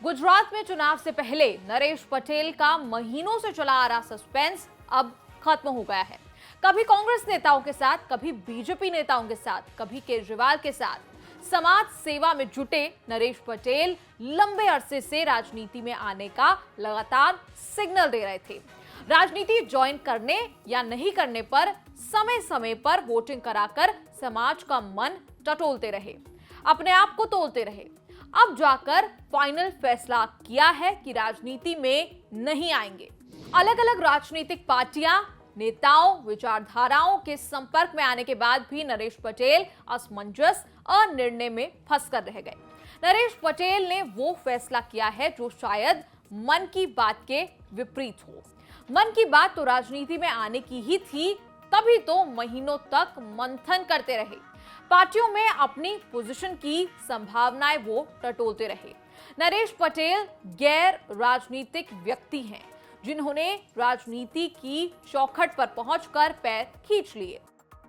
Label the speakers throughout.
Speaker 1: गुजरात में चुनाव से पहले नरेश पटेल का महीनों से चला आ रहा सस्पेंस अब खत्म हो गया है। कभी कांग्रेस नेताओं के साथ, कभी बीजेपी नेताओं के साथ, कभी केजरीवाल के साथ समाज सेवा में जुटे नरेश पटेल लंबे अरसे से राजनीति में आने का लगातार सिग्नल दे रहे थे। राजनीति ज्वाइन करने या नहीं करने पर समय समय पर वोटिंग कराकर समाज का मन टटोलते रहे, अपने आप को तोलते रहे। अब जाकर फाइनल फैसला किया है कि राजनीति में नहीं आएंगे। अलग अलग राजनीतिक पार्टियां, नेताओं, विचारधाराओं के संपर्क में आने के बाद भी नरेश पटेल असमंजस और निर्णय में फंसकर रह गए। नरेश पटेल ने वो फैसला किया है जो शायद मन की बात के विपरीत हो। मन की बात तो राजनीति में आने की ही थी, तभी तो महीनों तक मंथन करते रहे। पार्टियों में अपनी पोजीशन की संभावनाएं वो टटोलते रहे। नरेश पटेल गैर राजनीतिक व्यक्ति हैं, जिन्होंने राजनीति की चौखट पर पहुंचकर पैर खींच लिए।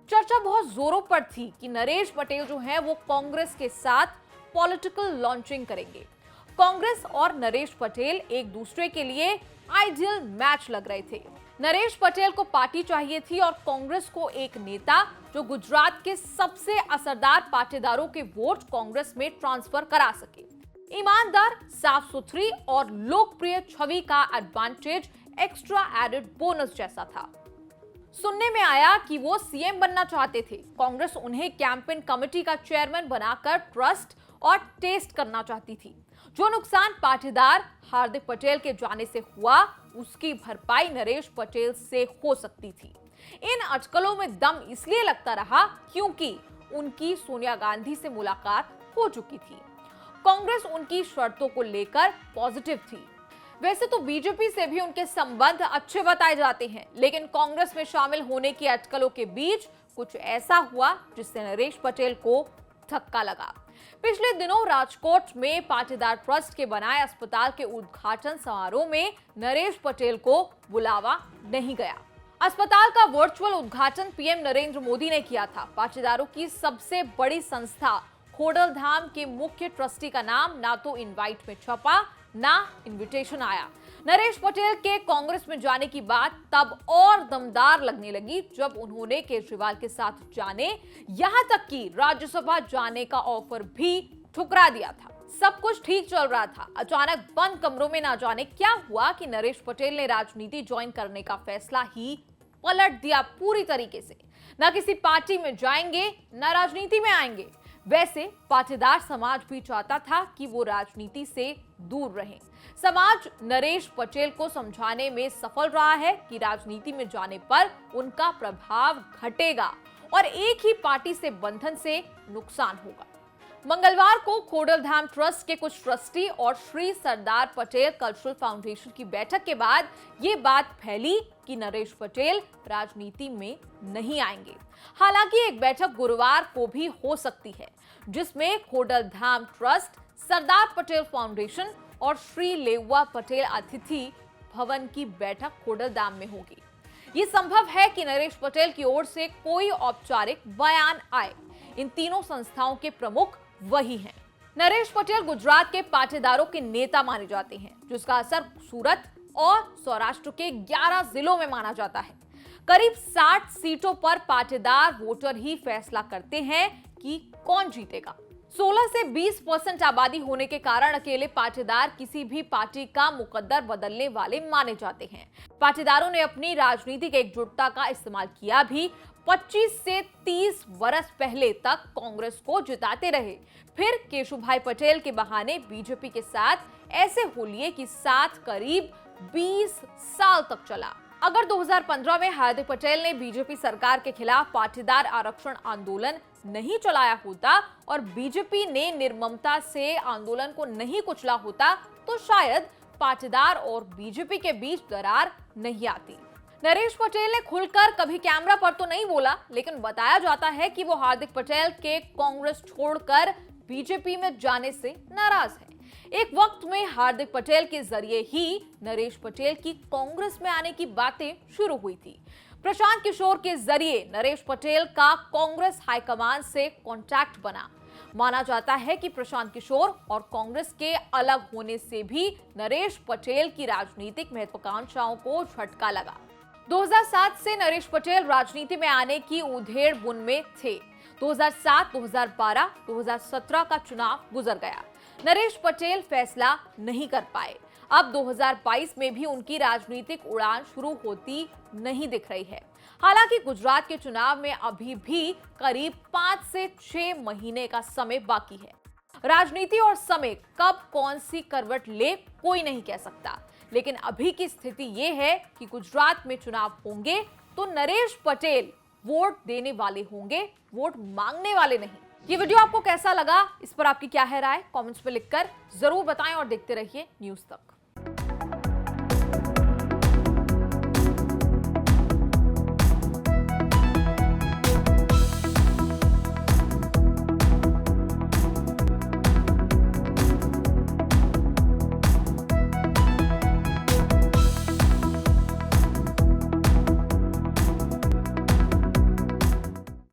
Speaker 1: चर्चा बहुत जोरों पर थी कि नरेश पटेल जो हैं वो कांग्रेस के साथ पॉलिटिकल लॉन्चिंग करेंगे। कांग्रेस और नरेश पटेल एक दूसरे के लिए आइडियल मैच लग रहे थे। नरेश पटेल को पार्टी चाहिए थी और कांग्रेस को एक नेता जो गुजरात के सबसे असरदार पाटीदारों के वोट कांग्रेस में ट्रांसफर करा सके। ईमानदार, साफ सुथरी और लोकप्रिय छवि का एडवांटेज एक्स्ट्रा एडेड बोनस जैसा था। सुनने में आया कि वो सीएम बनना चाहते थे। कांग्रेस उन्हें कैंपेन कमेटी का चेयरमैन बनाकर ट्रस्ट और टेस्ट करना चाहती थी। जो नुकसान पाटीदार हार्दिक पटेल के जाने से हुआ, उसकी भरपाई नरेश पटेल से हो सकती थी। इन अटकलों में दम इसलिए लगता रहा क्योंकि उनकी सोनिया गांधी से मुलाकात हो चुकी थी। कांग्रेस उनकी शर्तों को लेकर पॉजिटिव थी। वैसे तो बीजेपी से भी उनके संबंध अच्छे बताए जाते हैं, लेकिन कांग्रेस में शामिल होने की अटकलों के बीच कुछ ऐसा हुआ जिससे नरेश पटेल को धक्का लगा। पिछले दिनों राजकोट में पाटीदार ट्रस्ट के बनाए अस्पताल के उद्घाटन समारोह में नरेश पटेल को बुलावा नहीं गया। अस्पताल का वर्चुअल उद्घाटन पीएम नरेंद्र मोदी ने किया था। पाटीदारों की सबसे बड़ी संस्था खोडलधाम के मुख्य ट्रस्टी का नाम ना तो इनवाइट में छपा, ना इनविटेशन आया। नरेश पटेल के कांग्रेस में जाने की बात तब और दमदार लगने लगी जब उन्होंने केजरीवाल के साथ जाने, यहां तक कि राज्यसभा जाने का ऑफर भी ठुकरा दिया था। सब कुछ ठीक चल रहा था। अचानक बंद कमरों में ना जाने क्या हुआ कि नरेश पटेल ने राजनीति ज्वाइन करने का फैसला ही पलट दिया पूरी तरीके से। ना किसी पार्टी में जाएंगे, ना राजनीति में आएंगे। वैसे पाटीदार समाज भी चाहता था कि वो राजनीति से दूर रहें। समाज नरेश पटेल को समझाने में सफल रहा है कि राजनीति में जाने पर उनका प्रभाव घटेगा और एक ही पार्टी से बंधन से नुकसान होगा। मंगलवार को खोडलधाम ट्रस्ट के कुछ ट्रस्टी और श्री सरदार पटेल कल्चरल फाउंडेशन की बैठक के बाद ये बात फैली कि नरेश पटेल राजनीति में नहीं आएंगे। हालांकि एक बैठक गुरुवार को भी हो सकती है, जिसमें खोडलधाम ट्रस्ट, सरदार पटेल फाउंडेशन और श्री लेउवा पटेल अतिथि भवन की बैठक खोडलधाम में होगी। ये संभव है कि नरेश पटेल की ओर से कोई औपचारिक बयान आए। इन तीनों संस्थाओं के प्रमुख वही हैं। नरेश पटेल गुजरात के पाटीदारों के नेता माने जाते हैं, जिसका असर सूरत और सौराष्ट्र के 11 जिलों में माना जाता है। करीब 60 सीटों पर पाटीदार वोटर ही फैसला करते हैं कि कौन जीतेगा। 16 से 20% आबादी होने के कारण अकेले पाटीदार किसी भी पार्टी का मुकद्दर बदलने वाले माने जाते हैं। पाटीदारों ने अपनी राजनीतिक एकजुटता का इस्तेमाल किया भी। 25 से 30 वर्ष पहले तक कांग्रेस को जिताते रहे, फिर केशुभाई पटेल के बहाने बीजेपी के साथ ऐसे हो लिए कि साथ करीब 20 साल तक चला। अगर 2015 में हार्दिक पटेल ने बीजेपी सरकार के खिलाफ पाटीदार आरक्षण आंदोलन नहीं चलाया होता और बीजेपी ने निर्ममता से आंदोलन को नहीं कुचला होता, तो शायद पाटीदार और बीजेपी के बीच दरार नहीं आती। नरेश पटेल ने खुलकर कभी कैमरा पर तो नहीं बोला, लेकिन बताया जाता है कि वो हार्दिक पटेल के कांग्रेस छोड़कर बीजेपी में जाने से नाराज है। एक वक्त में हार्दिक पटेल के जरिए ही नरेश पटेल की कांग्रेस में आने की बातें शुरू हुई थी। प्रशांत किशोर के जरिए नरेश पटेल का कांग्रेस हाईकमान से कांटेक्ट बना। माना जाता है कि प्रशांत किशोर और कांग्रेस के अलग होने से भी नरेश पटेल की राजनीतिक महत्वाकांक्षाओं को झटका लगा। 2007 से नरेश पटेल राजनीति में आने की उधेड़ बुन में थे। 2007, 2012, 2017 का चुनाव गुजर गया। नरेश पटेल फैसला नहीं कर पाए। अब 2022 में भी उनकी राजनीतिक उड़ान शुरू होती नहीं दिख रही है। हालांकि गुजरात के चुनाव में अभी भी करीब 5 से 6 महीने का समय बाकी है। राजनीति और समय कब कौन सी करवट ले कोई नहीं कह सकता, लेकिन अभी की स्थिति यह है कि गुजरात में चुनाव होंगे तो नरेश पटेल वोट देने वाले होंगे, वोट मांगने वाले नहीं। ये वीडियो आपको कैसा लगा, इस पर आपकी क्या है राय, कमेंट्स में लिखकर जरूर बताएं और देखते रहिए न्यूज़ तक।